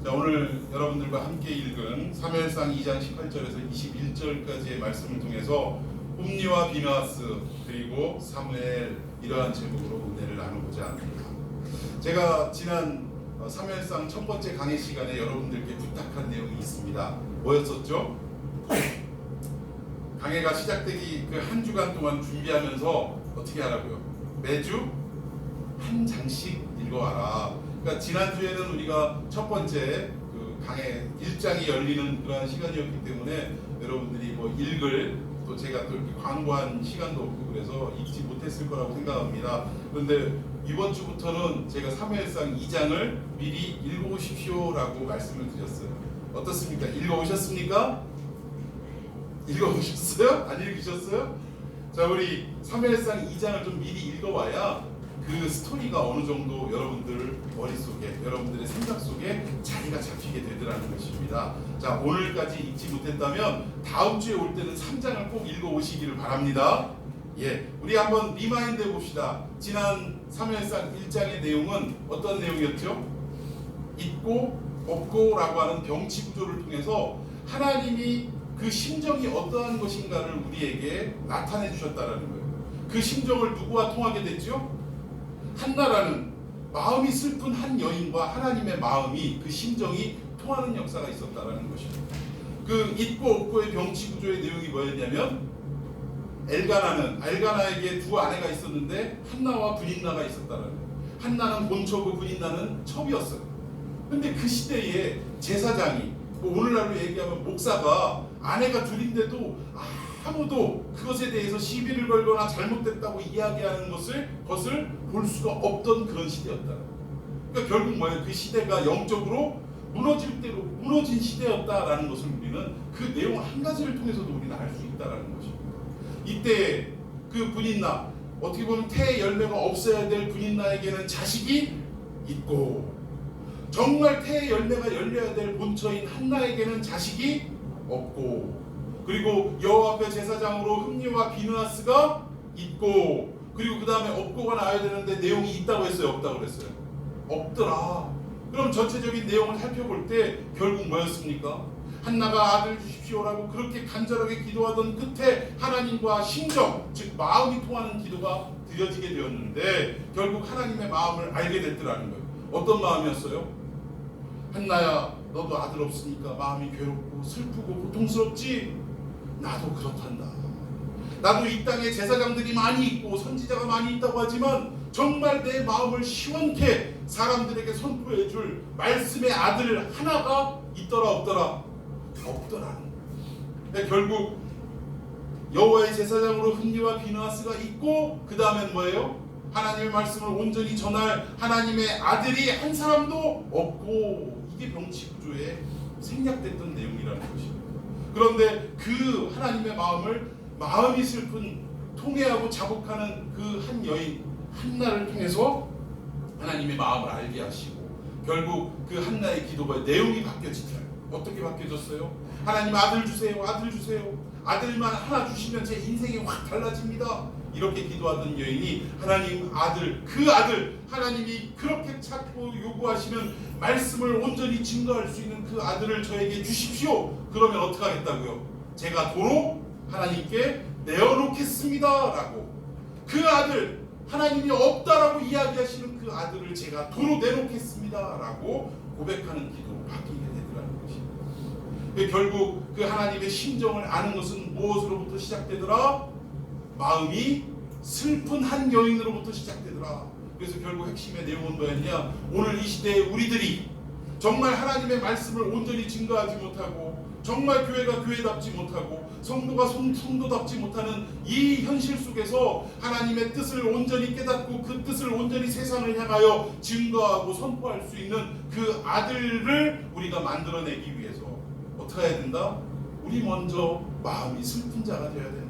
자, 오늘 여러분들과 함께 읽은 사무엘상 2장 18절에서 21절까지의 말씀을 통해서 홈리와 비느하스 그리고 사무엘 이러한 제목으로 은혜를 나누고자 합니다. 제가 지난 사무엘상 첫 번째 강의 시간에 여러분들께 부탁한 내용이 있습니다. 뭐였었죠? 강해가 시작되기 그 한 주간 동안 준비하면서 어떻게 하라고요? 매주 한 장씩 읽어와라. 그러니까 지난주에는 우리가 첫 번째 그 강해 1장이 열리는 그러한 시간이었기 때문에 여러분들이 뭐 읽을 또 제가 또 이렇게 광고한 시간도 없고 그래서 읽지 못했을 거라고 생각합니다. 그런데 이번 주부터는 제가 사무엘상 2장을 미리 읽어오십시오라고 말씀을 드렸어요. 어떻습니까? 읽어오셨습니까? 읽어보셨어요? 안 읽으셨어요? 자, 우리 사무엘상 2장을 좀 미리 읽어봐야 그 스토리가 어느 정도 여러분들 머릿속에, 여러분들의 생각 속에 자리가 잡히게 되더라는 것입니다. 자, 오늘까지 읽지 못했다면 다음 주에 올 때는 3장을 꼭 읽어오시기를 바랍니다. 예, 우리 한번 리마인드 해봅시다. 지난 사무엘상 1장의 내용은 어떤 내용이었죠? 있고 없고라고 하는 병치 구조를 통해서 하나님이 그 심정이 어떠한 것인가를 우리에게 나타내 주셨다라는 거예요. 그 심정을 누구와 통하게 됐죠? 한나라는 마음이 슬픈 한 여인과 하나님의 마음이 그 심정이 통하는 역사가 있었다라는 것입니다. 그 있고 없고의 병치 구조의 내용이 뭐였냐면 엘가나에게 두 아내가 있었는데 한나와 브닌나가 있었다라는 거예요. 한나는 본처고 브닌나는 첩이었어요. 근데 그 시대에 제사장이 뭐 오늘날로 얘기하면 목사가 아내가 둘인데도 아무도 그것에 대해서 시비를 걸거나 잘못됐다고 이야기하는 것을 볼 수가 없던 그런 시대였다. 그러니까 결국 뭐예요? 그 시대가 영적으로 무너진 시대였다라는 것을 우리는 그 내용 한 가지를 통해서도 우리는 알 수 있다라는 것입니다. 이때 그 브닌나, 어떻게 보면 태의 열매가 없어야 될 브닌나에게는 자식이 있고 정말 태의 열매가 열려야 될 본처인 한나에게는 자식이 없고, 그리고 여호와 앞에 제사장으로 흠리와 비느하스가 있고, 그리고 그 다음에 없고가 나와야 되는데 내용이 있다고 했어요? 없다고 그랬어요? 없더라. 그럼 전체적인 내용을 살펴볼 때 결국 뭐였습니까? 한나가 아들 주십시오라고 그렇게 간절하게 기도하던 끝에 하나님과 심정, 즉 마음이 통하는 기도가 드려지게 되었는데 결국 하나님의 마음을 알게 됐더라는 거예요. 어떤 마음이었어요? 한나야, 너도 아들 없으니까 마음이 괴롭고 슬프고 고통스럽지? 나도 그렇단다. 나도 이 땅에 제사장들이 많이 있고 선지자가 많이 있다고 하지만 정말 내 마음을 시원케 사람들에게 선포해 줄 말씀의 아들 하나가 있더라 없더라? 없더라. 그러니까 결국 여호와의 제사장으로 흠리와 비느하스가 있고 그 다음엔 뭐예요? 하나님의 말씀을 온전히 전할 하나님의 아들이 한 사람도 없고, 이게 병치 구조에 생략됐던 내용이라는 것입니다. 그런데 그 하나님의 마음이 슬픈 통회하고 자복하는 그 한 여인 한나를 통해서 하나님의 마음을 알게 하시고 결국 그 한나의 기도가 내용이 바뀌어지더라고요. 어떻게 바뀌어졌어요? 하나님 아들 주세요, 아들 주세요. 아들만 하나 주시면 제 인생이 확 달라집니다. 이렇게 기도하던 여인이 하나님 아들, 그 아들, 하나님이 그렇게 찾고 요구하시는 말씀을 온전히 증거할 수 있는 그 아들을 저에게 주십시오. 그러면 어떻게 하겠다고요? 제가 도로 하나님께 내어놓겠습니다 라고, 그 아들, 하나님이 없다라고 이야기하시는 그 아들을 제가 도로 내놓겠습니다 라고 고백하는 기도로 바뀌게 되더라는 것입니다. 결국 그 하나님의 심정을 아는 것은 무엇으로부터 시작되더라? 마음이 슬픈 한 여인으로부터 시작되더라. 그래서 결국 핵심의 내용은 뭐였냐? 오늘 이 시대에 우리들이 정말 하나님의 말씀을 온전히 증거하지 못하고 정말 교회가 교회답지 못하고 성도가 성도답지 못하는 이 현실 속에서 하나님의 뜻을 온전히 깨닫고 그 뜻을 온전히 세상을 향하여 증거하고 선포할 수 있는 그 아들을 우리가 만들어내기 위해서 어떻게 해야 된다? 우리 먼저 마음이 슬픈 자가 되어야 된다.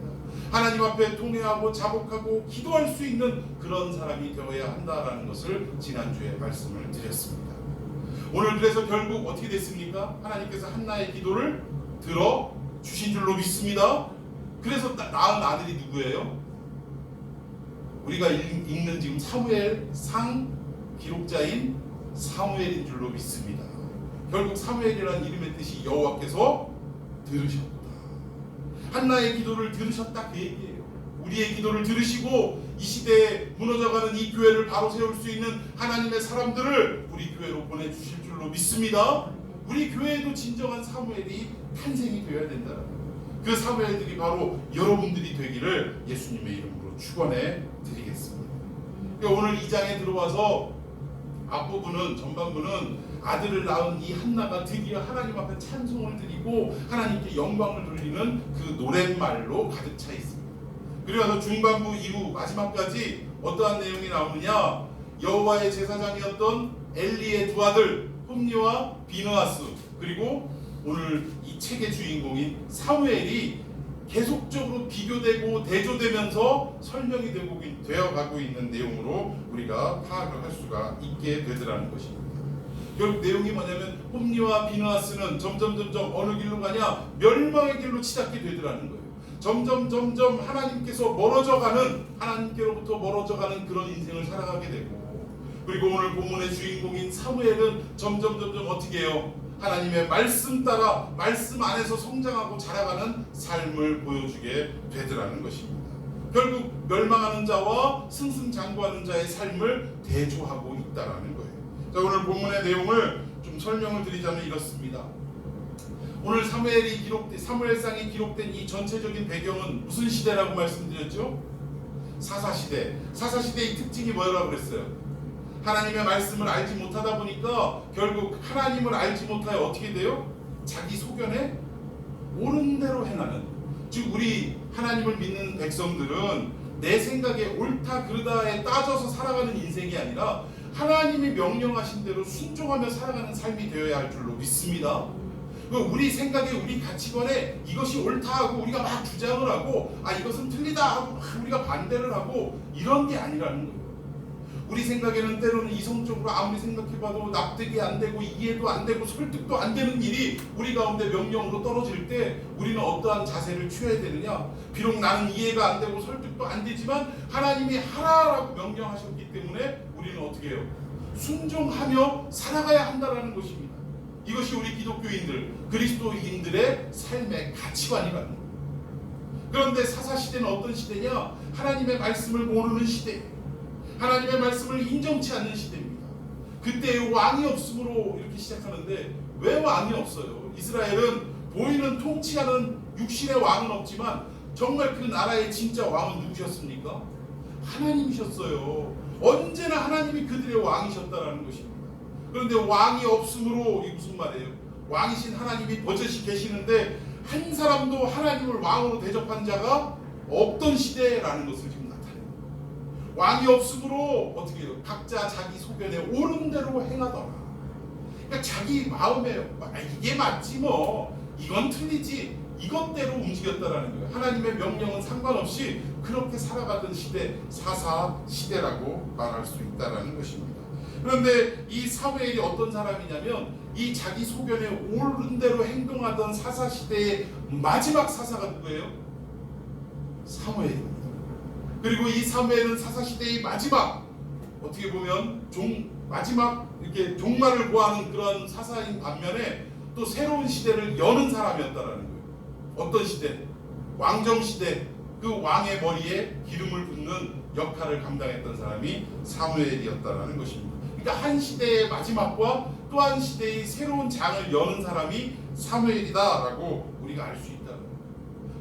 하나님 앞에 통회하고 자복하고 기도할 수 있는 그런 사람이 되어야 한다라는 것을 지난주에 말씀을 드렸습니다. 오늘 그래서 결국 어떻게 됐습니까? 하나님께서 한나의 기도를 들어주신 줄로 믿습니다. 그래서 낳은 아들이 누구예요? 우리가 읽는 지금 사무엘상 기록자인 사무엘인 줄로 믿습니다. 결국 사무엘이라는 이름의 뜻이 여호와께서 들으셨다. 한나의 기도를 들으셨다 그 얘기예요. 우리의 기도를 들으시고 이 시대에 무너져가는 이 교회를 바로 세울 수 있는 하나님의 사람들을 우리 교회로 보내주실 줄로 믿습니다. 우리 교회에도 진정한 사무엘이 탄생이 되어야 된다. 그 사무엘들이 바로 여러분들이 되기를 예수님의 이름으로 축원해 드리겠습니다. 그러니까 오늘 이 장에 들어와서 앞부분은, 전반부는 아들을 낳은 이 한나가 드디어 하나님 앞에 찬송을 드리고 하나님께 영광을 돌리는 그 노랫말로 가득 차 있습니다. 그리고 나서 중반부 이후 마지막까지 어떠한 내용이 나오느냐, 여호와의 제사장이었던 엘리의 두 아들 홈니와 비느하스, 그리고 오늘 이 책의 주인공인 사무엘이 계속적으로 비교되고 대조되면서 설명이 되어가고 있는 내용으로 우리가 파악을 할 수가 있게 되더라는 것입니다. 결국 내용이 뭐냐면 홈니와 비느하스는 점점 어느 길로 가냐, 멸망의 길로 치닫게 되더라는 거예요. 점점 하나님께서 하나님께로부터 멀어져가는 그런 인생을 살아가게 되고, 그리고 오늘 본문의 주인공인 사무엘은 점점 어떻게 해요? 하나님의 말씀 따라 말씀 안에서 성장하고 자라가는 삶을 보여주게 되더라는 것입니다. 결국 멸망하는 자와 승승장구하는 자의 삶을 대조하고 있다라는 거예요. 자, 오늘 본문의 내용을 좀 설명을 드리자면 이렇습니다. 오늘 사무엘상이 기록된 이 전체적인 배경은 무슨 시대라고 말씀드렸죠? 사사시대. 사사시대의 특징이 뭐라고 그랬어요? 하나님의 말씀을 알지 못하다 보니까 결국 하나님을 알지 못하여 어떻게 돼요? 자기 소견에 옳은 대로 행하는, 즉 우리 하나님을 믿는 백성들은 내 생각에 옳다 그르다에 따져서 살아가는 인생이 아니라 하나님이 명령하신 대로 순종하며 살아가는 삶이 되어야 할 줄로 믿습니다. 우리 생각에, 우리 가치관에 이것이 옳다 하고 우리가 막 주장을 하고 이것은 틀리다 하고 막 우리가 반대를 하고 이런 게 아니라는 거예요. 우리 생각에는 때로는 이성적으로 아무리 생각해봐도 납득이 안 되고 이해도 안 되고 설득도 안 되는 일이 우리 가운데 명령으로 떨어질 때 우리는 어떠한 자세를 취해야 되느냐? 비록 나는 이해가 안 되고 설득도 안 되지만 하나님이 하라라고 명령하셨기 때문에 우리는 어떻게 해요? 순종하며 살아가야 한다는 것입니다. 이것이 우리 기독교인들, 그리스도인들의 삶의 가치관이라는 거예요. 그런데 사사시대는 어떤 시대냐? 하나님의 말씀을 모르는 시대예요. 하나님의 말씀을 인정치 않는 시대입니다. 그때 왕이 없으므로 이렇게 시작하는데 왜 왕이 없어요? 이스라엘은 보이는 통치하는 육신의 왕은 없지만 정말 그 나라의 진짜 왕은 누구셨습니까? 하나님이셨어요. 언제나 하나님이 그들의 왕이셨다라는 것입니다. 그런데 왕이 없으므로 이게 무슨 말이에요? 왕이신 하나님이 버젓이 계시는데 한 사람도 하나님을 왕으로 대접한 자가 없던 시대라는 것을 지금 나타내요. 왕이 없으므로 어떻게 해요? 각자 자기 소견에 옳은 대로 행하더라. 그러니까 자기 마음에 이게 맞지 뭐, 이건 틀리지, 이것대로 움직였다라는 거예요. 하나님의 명령은 상관없이 그렇게 살아가던 시대, 사사 시대라고 말할 수 있다라는 것입니다. 그런데 이 사무엘이 어떤 사람이냐면 이 자기 소견에 옳은 대로 행동하던 사사 시대의 마지막 사사가 누구예요? 사무엘입니다. 그리고 이 사무엘은 사사 시대의 마지막, 어떻게 보면 마지막 이렇게 종말을 구하는 그런 사사인 반면에 또 새로운 시대를 여는 사람이었다라는 거예요. 어떤 시대? 왕정 시대. 그 왕의 머리에 기름을 붓는 역할을 감당했던 사람이 사무엘이었다라는 것입니다. 그러니까 한 시대의 마지막과 또 한 시대의 새로운 장을 여는 사람이 사무엘이다라고 우리가 알 수 있다.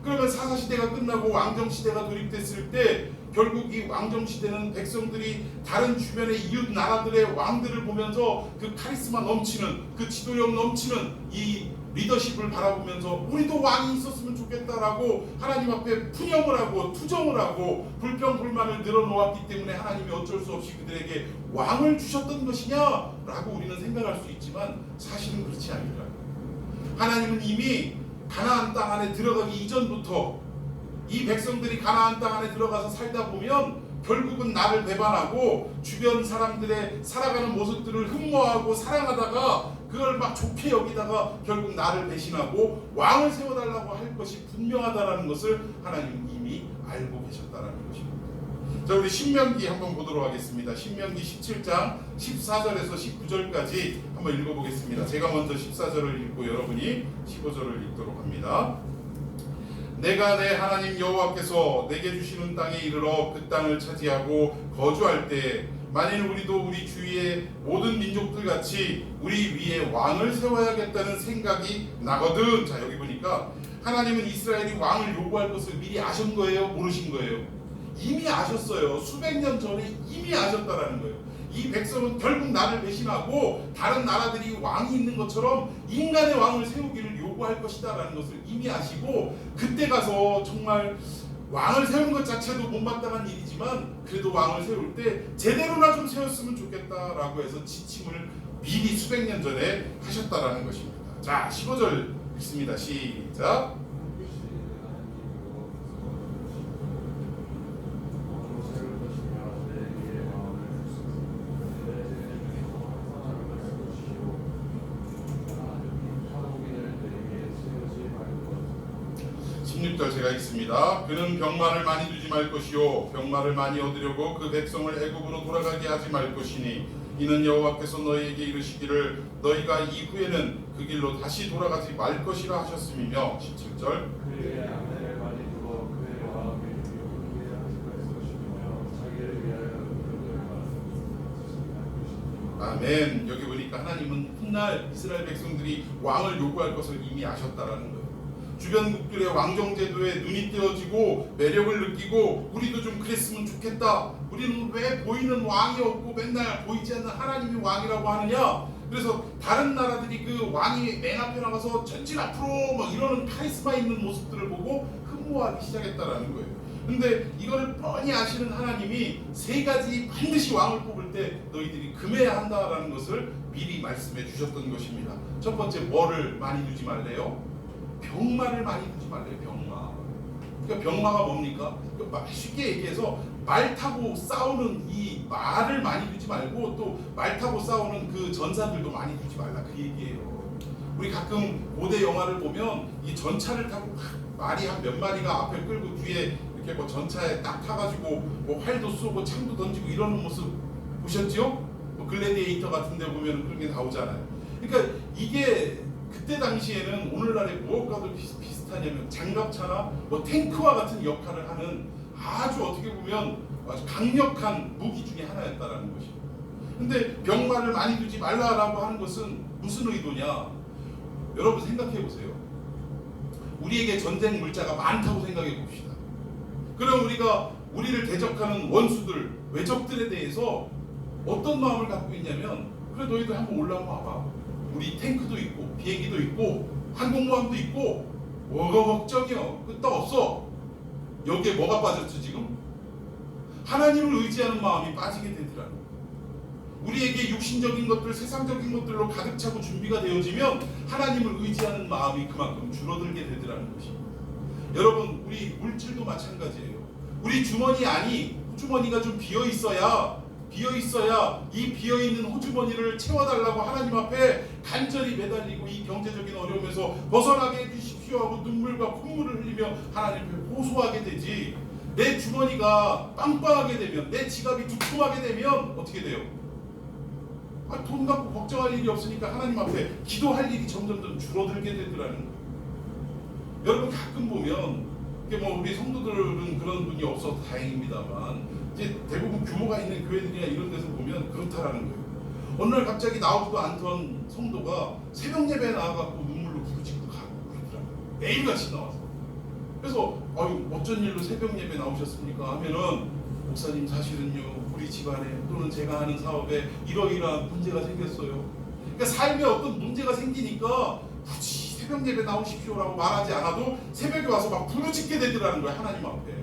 그러면 사사시대가 끝나고 왕정시대가 돌입됐을 때 결국 이 왕정시대는 백성들이 다른 주변의 이웃 나라들의 왕들을 보면서 그 카리스마 넘치는, 그 지도력 넘치는 이 리더십을 바라보면서 우리도 왕이 있었으면 좋겠다라고 하나님 앞에 푸념을 하고 투정을 하고 불평불만을 늘어놓았기 때문에 하나님이 어쩔 수 없이 그들에게 왕을 주셨던 것이냐라고 우리는 생각할 수 있지만 사실은 그렇지 아니더라고요. 하나님은 이미 가나안 땅 안에 들어가기 이전부터 이 백성들이 가나안 땅 안에 들어가서 살다 보면 결국은 나를 배반하고 주변 사람들의 살아가는 모습들을 흠모하고 사랑하다가 그걸 막 좋게 여기다가 결국 나를 배신하고 왕을 세워달라고 할 것이 분명하다라는 것을 하나님은 이미 알고 계셨다라는 것입니다. 자, 우리 신명기 한번 보도록 하겠습니다. 신명기 17장 14절에서 19절까지 한번 읽어보겠습니다. 제가 먼저 14절을 읽고 여러분이 15절을 읽도록 합니다. 내가 내 하나님 여호와께서 내게 주시는 땅에 이르러 그 땅을 차지하고 거주할 때 만일 우리도 우리 주위의 모든 민족들 같이 우리 위에 왕을 세워야겠다는 생각이 나거든. 자, 여기 보니까 하나님은 이스라엘이 왕을 요구할 것을 미리 아신 거예요? 모르신 거예요? 이미 아셨어요. 수백 년 전에 이미 아셨다라는 거예요. 이 백성은 결국 나를 배신하고 다른 나라들이 왕이 있는 것처럼 인간의 왕을 세우기를 요구할 것이다라는 것을 이미 아시고, 그때 가서 정말 왕을 세운 것 자체도 못마땅한 일이지만 그래도 왕을 세울 때 제대로나 좀 세웠으면 좋겠다라고 해서 지침을 미리 수백 년 전에 하셨다라는 것입니다. 자, 15절 읽습니다. 시작. 제가 있습니다. 그는 병마를 많이 두지 말 것이요 병마를 많이 얻으려고 그 백성을 애굽으로 돌아가게 하지 말 것이니 이는 여호와께서 너희에게 이르시기를 너희가 이후에는 그 길로 다시 돌아가지 말 것이라 하셨음이며. 17절. 그의 아내를 많이 두어 그의 마음을 욕하게 하지 말 것이며 자기를 위하여 아멘. 여기 보니까 하나님은 훗날 이스라엘 백성들이 왕을 요구할 것을 이미 아셨다라는 거예요. 주변국들의 왕정제도에 눈이 띄어지고 매력을 느끼고 우리도 좀 그랬으면 좋겠다. 우리는 왜 보이는 왕이 없고 맨날 보이지 않는 하나님이 왕이라고 하느냐. 그래서 다른 나라들이 그 왕이 맨 앞에 나가서 전진 앞으로 막 이러는 카리스마 있는 모습들을 보고 흠모하기 시작했다라는 거예요. 근데 이거를 뻔히 아시는 하나님이 세 가지 반드시 왕을 뽑을 때 너희들이 금해야 한다라는 것을 미리 말씀해 주셨던 것입니다. 첫 번째, 뭐를 많이 두지 말래요? 병마를 많이 두지 말래요. 병마. 그러니까 병마가 뭡니까? 쉽게 얘기해서 말 타고 싸우는 이 말을 많이 두지 말고 또 말 타고 싸우는 그 전사들도 많이 두지 말라, 그 얘기예요. 우리 가끔 고대 영화를 보면 이 전차를 타고 말이 한 몇 마리가 앞에 끌고 뒤에 이렇게 뭐 전차에 딱 타가지고 뭐 활도 쏘고 창도 던지고 이러는 모습 보셨죠? 뭐 글래디에이터 같은 데 보면 그런 게 나오잖아요. 그러니까 이게 그때 당시에는 오늘날의 무엇과도 비슷하냐면 장갑차나 뭐 탱크와 같은 역할을 하는 아주 어떻게 보면 아주 강력한 무기 중에 하나였다라는 것이죠. 근데 병마를 많이 두지 말라라고 하는 것은 무슨 의도냐? 여러분 생각해 보세요. 우리에게 전쟁 물자가 많다고 생각해 봅시다. 그럼 우리가 우리를 대적하는 원수들, 외적들에 대해서 어떤 마음을 갖고 있냐면, 그래 너희들 한번 올라와 봐. 우리 탱크도 있고 비행기도 있고 항공모함도 있고 뭐가 걱정이요? 끄떡 없어. 여기에 뭐가 빠졌죠 지금? 하나님을 의지하는 마음이 빠지게 되더라고요. 우리에게 육신적인 것들, 세상적인 것들로 가득 차고 준비가 되어지면 하나님을 의지하는 마음이 그만큼 줄어들게 되더라는 것입니다. 여러분, 우리 물질도 마찬가지예요. 우리 주머니 안이, 호주머니가 좀 비어있어야 이 비어있는 호주머니를 채워달라고 하나님 앞에 간절히 매달리고 이 경제적인 어려움에서 벗어나게 해주십시오 하고 눈물과 콧물을 흘리며 하나님 앞에 호소하게 되지, 내 주머니가 빵빵하게 되면, 내 지갑이 두툼하게 되면 어떻게 돼요? 돈 갖고 걱정할 일이 없으니까 하나님 앞에 기도할 일이 점점 줄어들게 되더라는 거예요. 여러분 가끔 보면 뭐 우리 성도들은 그런 분이 없어서 다행입니다만 이제 대부분 규모가 있는 교회들이나 이런 데서 보면 그렇다라는 거예요. 어느 날 갑자기 나오지도 않던 성도가 새벽 예배에 나와갖고 눈물로 부르짖고 가고 그러더라고요. 매일같이 나와서. 그래서 어쩐 일로 새벽 예배 나오셨습니까? 하면은 목사님 사실은요 우리 집안에 또는 제가 하는 사업에 이러이러한 문제가 생겼어요. 그러니까 삶에 어떤 문제가 생기니까 굳이 새벽 예배 나오십시오라고 말하지 않아도 새벽에 와서 막 부르짖게 되더라는 거예요, 하나님 앞에.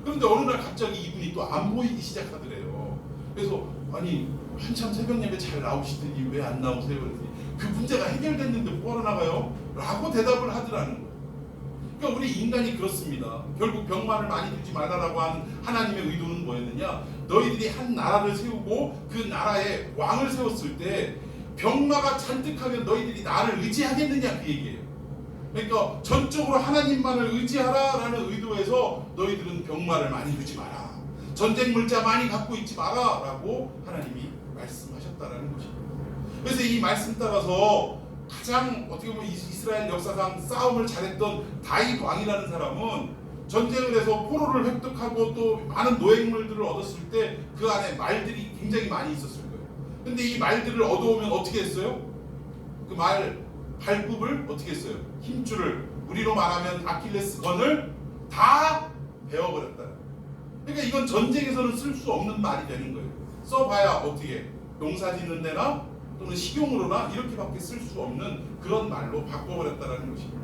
그런데 어느 날 갑자기 이분이 또 안 보이기 시작하더래요. 그래서 아니 한참 새벽 예배 잘 나오시더니 왜 안 나오세요? 그랬더니 그 문제가 해결됐는데 뭐하러 나가요? 라고 대답을 하더라는 거예요. 그러니까 우리 인간이 그렇습니다. 결국 병마를 많이 두지 말라라고 한 하나님의 의도는 뭐였느냐? 너희들이 한 나라를 세우고 그 나라에 왕을 세웠을 때 병마가 잔뜩하면 너희들이 나를 의지하겠느냐, 그 얘기예요. 그러니까 전적으로 하나님만을 의지하라라는 의도에서 너희들은 병마를 많이 두지 마라. 전쟁 물자 많이 갖고 있지 마라 라고 하나님이 말씀하셨다라는 것입니다. 그래서 이 말씀 따라서 가장 어떻게 보면 이스라엘 역사상 싸움을 잘했던 다윗 왕이라는 사람은 전쟁을 해서 포로를 획득하고 또 많은 노획물들을 얻었을 때 그 안에 말들이 굉장히 많이 있었을 거예요. 근데 이 말들을 얻어오면 어떻게 했어요? 그 말 발굽을 어떻게 했어요? 힘줄을, 우리로 말하면 아킬레스건을 다 베어버렸다. 그러니까 이건 전쟁에서는 쓸 수 없는 말이 되는 거예요. 써봐야 어떻게 농사 짓는 데나 또는 식용으로나 이렇게밖에 쓸 수 없는 그런 말로 바꿔버렸다는 것입니다.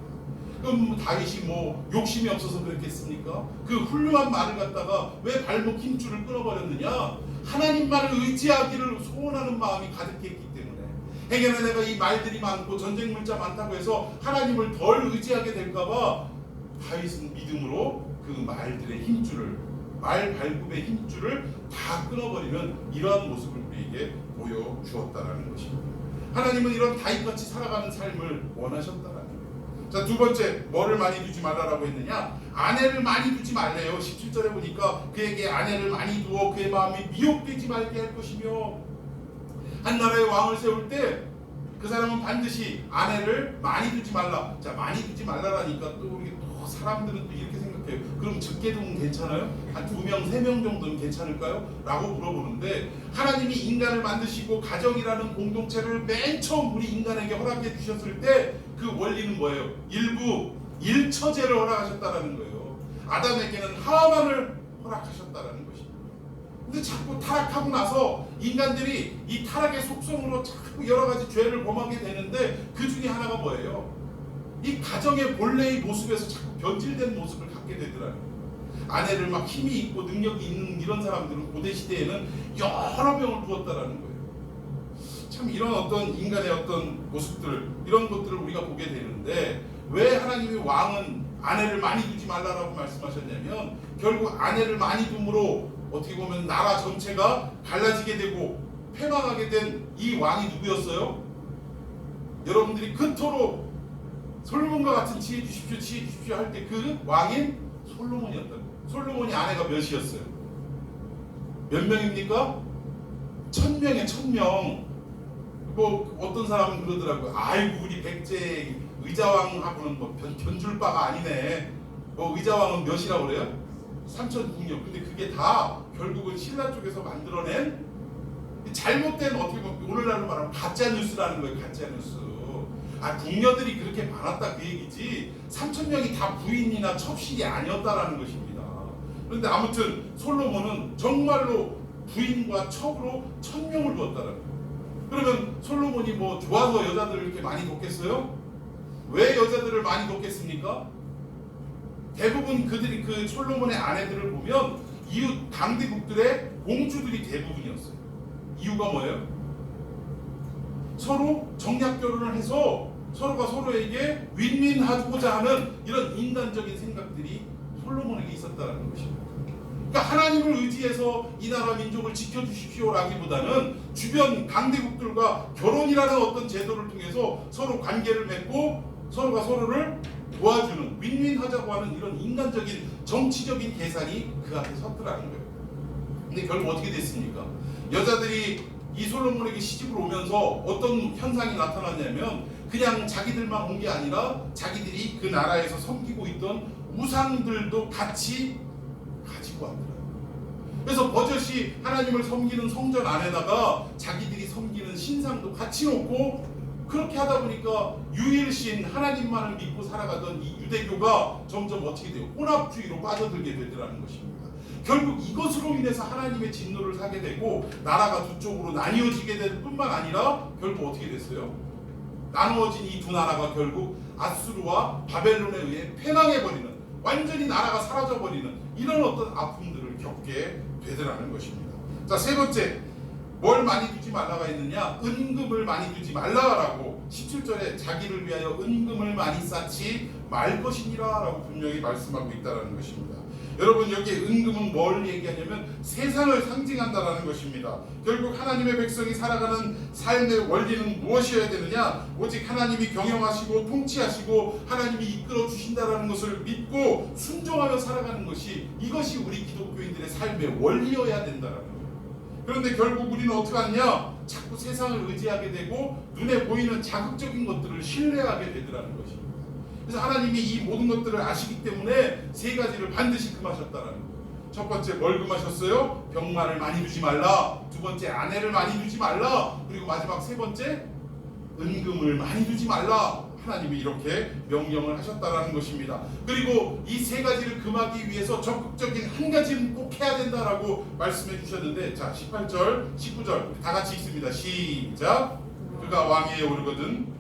그럼 다윗이 뭐 욕심이 없어서 그랬겠습니까? 그 훌륭한 말을 갖다가 왜 발목 힘줄을 끊어버렸느냐? 하나님만을 의지하기를 소원하는 마음이 가득했기 때문에. 행여나 내가 이 말들이 많고 전쟁 물자 많다고 해서 하나님을 덜 의지하게 될까봐 다윗은 믿음으로 그 말들의 힘줄을, 말 발굽의 힘줄을 다 끊어버리는 이러한 모습을 우리에게 보여주었다라는 것입니다. 하나님은 이런 다윗같이 살아가는 삶을 원하셨다라는 거예요. 자, 두 번째, 뭐를 많이 두지 말라라고 했느냐? 아내를 많이 두지 말래요. 17절에 보니까 그에게 아내를 많이 두어 그의 마음이 미혹되지 말게 할 것이며, 한 나라의 왕을 세울 때 그 사람은 반드시 아내를 많이 두지 말라. 자, 많이 두지 말라라니까 또 우리 또 사람들은 또 이렇게 생각해요. 그럼 적게 두면 괜찮아요? 한 2명, 3명 정도는 괜찮을까요? 라고 물어보는데, 하나님이 인간을 만드시고 가정이라는 공동체를 맨 처음 우리 인간에게 허락해 주셨을 때 그 원리는 뭐예요? 일부 일처제를 허락하셨다라는 거예요. 아담에게는 하와만을 허락하셨다라는 것입니다. 근데 자꾸 타락하고 나서 인간들이 이 타락의 속성으로 자꾸 여러 가지 죄를 범하게 되는데, 그 중에 하나가 뭐예요? 이 가정의 본래의 모습에서 자꾸 변질된 모습을 갖게 되더라고요. 아내를 막 힘이 있고 능력이 있는 이런 사람들은 고대 시대에는 여러 명을 두었다라는 거예요. 참 이런 어떤 인간의 어떤 모습들, 이런 것들을 우리가 보게 되는데, 왜 하나님이 왕은 아내를 많이 두지 말라라고 말씀하셨냐면, 결국 아내를 많이 둠으로 어떻게 보면 나라 전체가 갈라지게 되고 패망하게 된 이 왕이 누구였어요? 여러분들이 그토록 솔로몬과 같은 지혜 주십시오, 지혜 주십시오 할 때 그 왕인 솔로몬이었다고. 솔로몬이 아내가 몇이었어요? 몇 명입니까? 1000명에 1000명. 뭐 어떤 사람은 그러더라고요. 아이고 우리 백제 의자왕하고는 뭐 변줄 바가 아니네. 뭐 의자왕은 몇이라고 그래요? 3006. 근데 그게 다 결국은 신라 쪽에서 만들어낸 잘못된, 어떻게 보면 오늘날로 말하면 가짜 뉴스라는 거예요. 가짜 뉴스. 아, 궁녀들이 그렇게 많았다 그 얘기지 3000명이 다 부인이나 첩실이 아니었다라는 것입니다. 그런데 아무튼 솔로몬은 정말로 부인과 첩으로 1000명을 두었다라는 거예요. 그러면 솔로몬이 뭐 좋아서 여자들을 이렇게 많이 뒀겠어요? 왜 여자들을 많이 뒀겠습니까? 대부분 그들이 그 솔로몬의 아내들을 보면 이웃 강대국들의 공주들이 대부분이었어요. 이유가 뭐예요? 서로 정략 결혼을 해서 서로가 서로에게 윈윈하고자 하는 이런 인간적인 생각들이 솔로몬에게 있었다는 것입니다. 그러니까 하나님을 의지해서 이 나라 민족을 지켜주십시오라기보다는 주변 강대국들과 결혼이라는 어떤 제도를 통해서 서로 관계를 맺고 서로가 서로를 도와주는, 윈윈하자고 하는 이런 인간적인 정치적인 계산이 그 앞에 섰더라는 거예요. 근데 결국 어떻게 됐습니까? 여자들이 이 솔로몬에게 시집을 오면서 어떤 현상이 나타났냐면, 그냥 자기들만 온 게 아니라 자기들이 그 나라에서 섬기고 있던 우상들도 같이 가지고 왔더라고요. 그래서 버젓이 하나님을 섬기는 성전 안에다가 자기들이 섬기는 신상도 같이 놓고, 그렇게 하다 보니까 유일신 하나님만을 믿고 살아가던 이 유대교가 점점 어떻게 돼요? 혼합주의로 빠져들게 되더라는 것입니다. 결국 이것으로 인해서 하나님의 진노를 사게 되고 나라가 두 쪽으로 나뉘어지게 될 뿐만 아니라 결국 어떻게 됐어요? 나누어진 이 두 나라가 결국 아수르와 바벨론에 의해 패망해버리는, 완전히 나라가 사라져버리는 이런 어떤 아픔들을 겪게 되더라는 것입니다. 자, 세 번째, 뭘 많이 두지 말라가 있느냐? 은금을 많이 두지 말라라고 17절에 자기를 위하여 은금을 많이 쌓지 말 것이니라 라고 분명히 말씀하고 있다는 것입니다. 여러분 여기 은금은 뭘 얘기하냐면 세상을 상징한다라는 것입니다. 결국 하나님의 백성이 살아가는 삶의 원리는 무엇이어야 되느냐? 오직 하나님이 경영하시고 통치하시고 하나님이 이끌어 주신다라는 것을 믿고 순종하며 살아가는 것이, 이것이 우리 기독교인들의 삶의 원리여야 된다라는 거예요. 그런데 결국 우리는 어떻게 하느냐? 자꾸 세상을 의지하게 되고 눈에 보이는 자극적인 것들을 신뢰하게 되더라는 것입니다. 그래서 하나님이 이 모든 것들을 아시기 때문에 세 가지를 반드시 금하셨다라는 거예요. 첫 번째 뭘 금하셨어요? 병마를 많이 두지 말라. 두 번째 아내를 많이 두지 말라. 그리고 마지막 세 번째 은금을 많이 두지 말라. 하나님이 이렇게 명령을 하셨다라는 것입니다. 그리고 이 세 가지를 금하기 위해서 적극적인 한 가지는 꼭 해야 된다라고 말씀해 주셨는데, 자 18절 19절 다 같이 읽습니다. 시작. 그가 왕위에 오르거든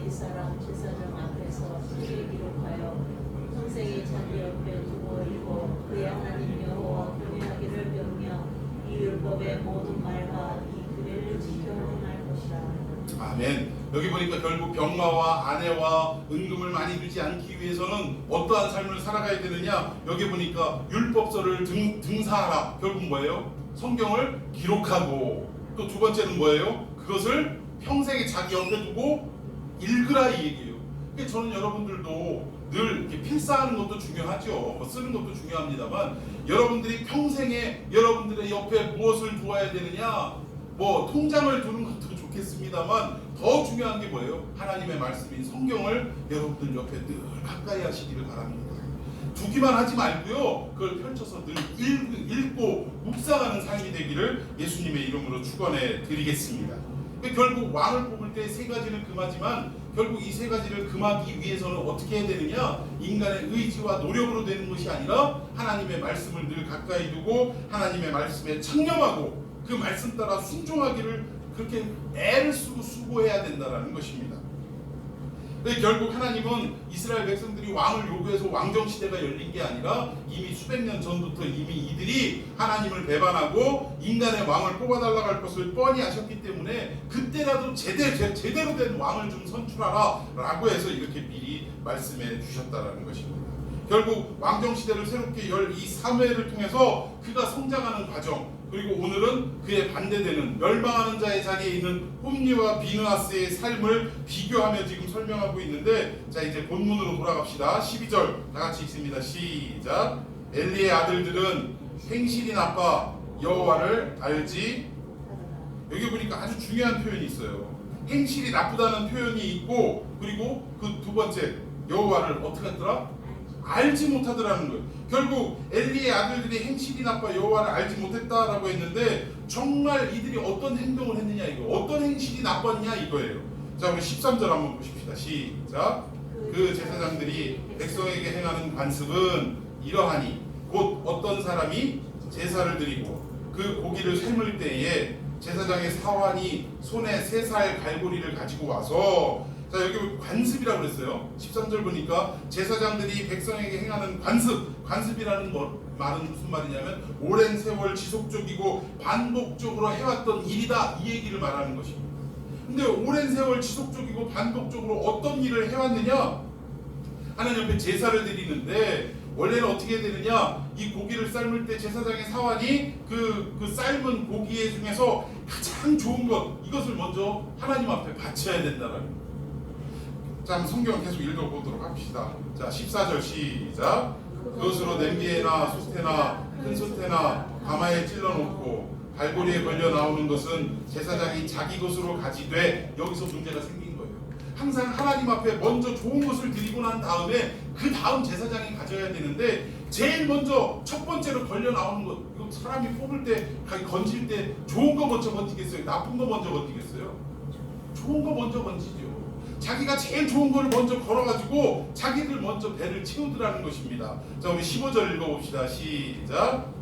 이 사람 제사장 앞에서 크게 기록하여 평생에 자기 옆에 두고 읽고 그의 하나님 여호와 경외하기를 명령 이 율법의 모든 말과 이 규례를 지켜 행할 것이라. 아멘. 여기 보니까 결국 병마와 아내와 은금을 많이 두지 않기 위해서는 어떠한 삶을 살아가야 되느냐? 여기 보니까 율법서를 등사하라. 결국 뭐예요? 성경을 기록하고, 또 두 번째는 뭐예요? 그것을 평생에 자기 옆에 두고 읽으라 이 얘기예요. 그러니까 저는 여러분들도 늘 이렇게 필사하는 것도 중요하죠. 뭐 쓰는 것도 중요합니다만, 여러분들이 평생에 여러분들의 옆에 무엇을 두어야 되느냐? 뭐 통장을 두는 것도 좋겠습니다만 더 중요한 게 뭐예요? 하나님의 말씀인 성경을 여러분들 옆에 늘 가까이 하시기를 바랍니다. 두기만 하지 말고요, 그걸 펼쳐서 늘 읽고 묵상하는 삶이 되기를 예수님의 이름으로 축원해 드리겠습니다. 결국 왕을 뽑을 때 세 가지를 금하지만, 결국 이 세 가지를 금하기 위해서는 어떻게 해야 되느냐? 인간의 의지와 노력으로 되는 것이 아니라 하나님의 말씀을 늘 가까이 두고 하나님의 말씀에 창념하고 그 말씀 따라 순종하기를 그렇게 애를 쓰고 수고해야 된다는 것입니다. 결국 하나님은 이스라엘 백성들이 왕을 요구해서 왕정시대가 열린 게 아니라 이미 수백 년 전부터 이미 이들이 하나님을 배반하고 인간의 왕을 뽑아달라고 할 것을 뻔히 아셨기 때문에 그때라도 제대로 된 왕을 좀 선출하라 라고 해서 이렇게 미리 말씀해 주셨다는 것입니다. 결국 왕정시대를 새롭게 열 이 3회를 통해서 그가 성장하는 과정, 그리고 오늘은 그에 반대되는 멸망하는 자의 자리에 있는 홈리와 비느하스의 삶을 비교하며 지금 설명하고 있는데, 자 이제 본문으로 돌아갑시다. 12절 다 같이 읽습니다. 시작. 엘리의 아들들은 행실이 나빠 여호와를 알지. 여기 보니까 아주 중요한 표현이 있어요. 행실이 나쁘다는 표현이 있고, 그리고 그 두 번째 여호와를 어떻게 하더라? 알지 못하더라는 거예요. 결국 엘리의 아들들이 행실이 나빠 여호와를 알지 못했다라고 했는데, 정말 이들이 어떤 행동을 했느냐, 이거 어떤 행실이 나빴냐 이거예요. 자 우리 13절 한번 보십시다. 시작. 그 제사장들이 백성에게 행하는 관습은 이러하니 곧 어떤 사람이 제사를 드리고 그 고기를 삶을 때에 제사장의 사환이 손에 3살 갈고리를 가지고 와서, 자 여기 관습이라고 그랬어요. 13절 보니까 제사장들이 백성에게 행하는 관습이라는 말은 무슨 말이냐면 오랜 세월 지속적이고 반복적으로 해왔던 일이다 이 얘기를 말하는 것입니다. 근데 오랜 세월 지속적이고 반복적으로 어떤 일을 해왔느냐? 하나님 앞에 제사를 드리는데 원래는 어떻게 해야 되느냐? 이 고기를 삶을 때 제사장의 사환이 그 삶은 고기 중에서 가장 좋은 것, 이것을 먼저 하나님 앞에 바쳐야 된다는 거예요. 자, 성경 계속 읽어보도록 합시다. 자, 14절 시작. 그것으로 냄비에나 솥에나 큰 솥에나 가마에 찔러놓고 갈고리에 걸려 나오는 것은 제사장이 자기 것으로 가지되, 여기서 문제가 생긴 거예요. 항상 하나님 앞에 먼저 좋은 것을 드리고 난 다음에 그 다음 제사장이 가져야 되는데, 제일 먼저 첫 번째로 걸려 나오는 것, 이거 사람이 뽑을 때 건질 때 좋은 거 먼저 건지겠어요? 나쁜 거 먼저 건지겠어요? 좋은 거 먼저 건지죠. 자기가 제일 좋은 걸 먼저 걸어가지고 자기들 먼저 배를 채우더라는 것입니다. 자 우리 15절 읽어봅시다. 시작.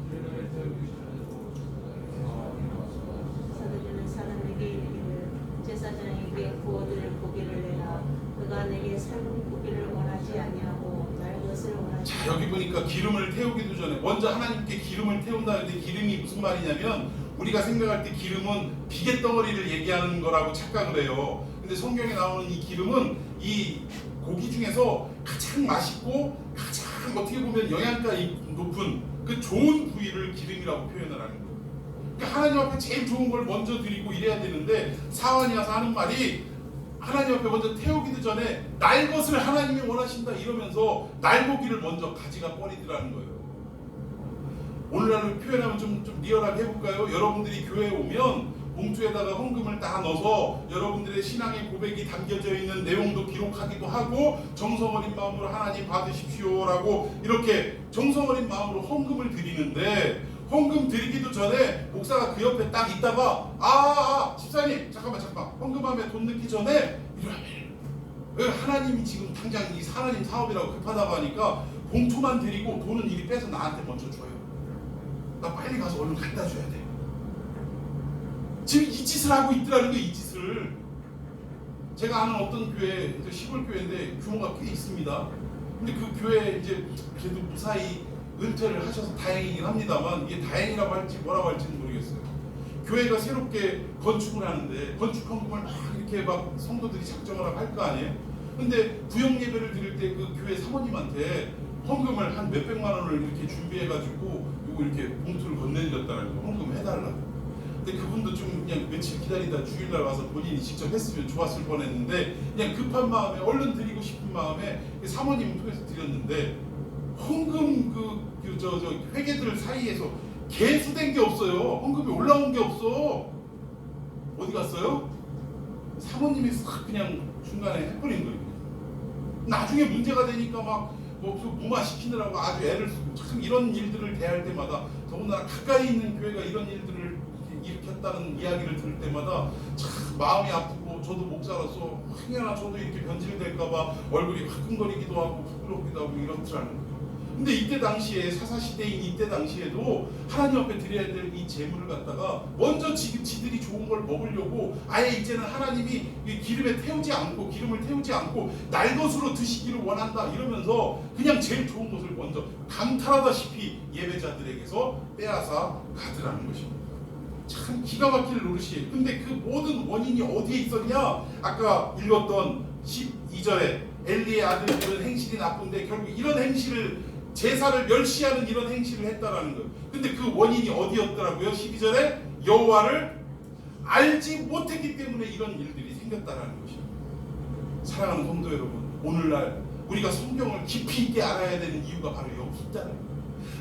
사도들은 사람에게 이르기를 제사장에게 구워드릴 고기를 내라. 그가 내게 삶은 고기를 원하지 아니하고 날 것을 원하지. 자 여기 보니까 기름을 태우기도 전에 먼저 하나님께 기름을 태운다는데, 기름이 무슨 말이냐면 우리가 생각할 때 기름은 비계덩어리를 얘기하는 거라고 착각을 해요. 근데 성경에 나오는 이 기름은 이 고기 중에서 가장 맛있고 가장 참 어떻게 보면 영양가 높은 그 좋은 부위를 기름이라고 표현을 하는 거예요. 그러니까 하나님 앞에 제일 좋은 걸 먼저 드리고 이래야 되는데 사환이 와서 하는 말이 하나님 앞에 먼저 태우기도 전에 날 것을 하나님이 원하신다 이러면서 날고기를 먼저 가지가 버리더라는 거예요. 오늘날로 표현하면 좀 리얼하게 해볼까요? 여러분들이 교회에 오면 봉투에다가 헌금을 다 넣어서 여러분들의 신앙의 고백이 담겨져 있는 내용도 기록하기도 하고 정성 어린 마음으로 하나님 받으십시오라고 이렇게 정성 어린 마음으로 헌금을 드리는데 헌금 드리기도 전에 목사가 그 옆에 딱 있다가 집사님 잠깐만 헌금함에 돈 넣기 전에 이러면 하나님이 지금 당장 이 하나님 사업이라고 급하다고 하니까 봉투만 드리고 돈은 이리 빼서 나한테 먼저 줘요. 나 빨리 가서 얼른 갖다 줘야 돼. 지금 이 짓을 하고 있더라는 거예요. 이 짓을. 제가 아는 어떤 교회, 시골 교회인데 규모가 꽤 있습니다. 근데 그 교회 이제 그래도 무사히 은퇴를 하셔서 다행이긴 합니다만 이게 다행이라고 할지 뭐라고 할지는 모르겠어요. 교회가 새롭게 건축을 하는데 건축 헌금을 막 이렇게 막 성도들이 작정을 하고 할 거 아니에요. 근데 구역 예배를 드릴 때 그 교회 사모님한테 헌금을 한 몇백만 원을 이렇게 준비해가지고 요거 이렇게 봉투를 건네드렸다는 거 헌금 해달라고. 근데 그분도 좀 그냥 며칠 기다리다 주일날 와서 본인이 직접 했으면 좋았을 뻔했는데 그냥 급한 마음에 얼른 드리고 싶은 마음에 사모님 통해서 드렸는데 헌금 저 회계들 사이에서 개수된 게 없어요. 헌금이 올라온 게 없어. 어디 갔어요? 사모님이 싹 그냥 중간에 해버린 거예요. 나중에 문제가 되니까 막 무마시키느라고 아주 애를 쓰고 참 이런 일들을 대할 때마다 더군다나 가까이 있는 교회가 이런 일들을 일으켰다는 이야기를 들을 때마다 참 마음이 아프고 저도 목사로서 행여나 저도 이렇게 변질될까봐 얼굴이 화끈거리기도 하고 부끄럽기도 하고 이렇더라는 거예요. 근데 이때 당시에 사사시대인 이때 당시에도 하나님 앞에 드려야 될 이 재물을 갖다가 먼저 지들이 좋은 걸 먹으려고 아예 이제는 하나님이 기름을 태우지 않고 날 것으로 드시기를 원한다 이러면서 그냥 제일 좋은 것을 먼저 강탈하다시피 예배자들에게서 빼앗아 가더라는 것입니다. 참 기가 막힐 노릇이에요. 근데 그 모든 원인이 어디에 있었냐? 아까 읽었던 12절에 엘리의 아들들은 행실이 나쁜데 결국 이런 행실을 제사를 멸시하는 이런 행실을 했다라는 거예요. 근데 그 원인이 어디였더라고요? 12절에 여호와를 알지 못했기 때문에 이런 일들이 생겼다라는 것입니다. 사랑하는 성도 여러분, 오늘날 우리가 성경을 깊이 있게 알아야 되는 이유가 바로 여기 있다는 거예요.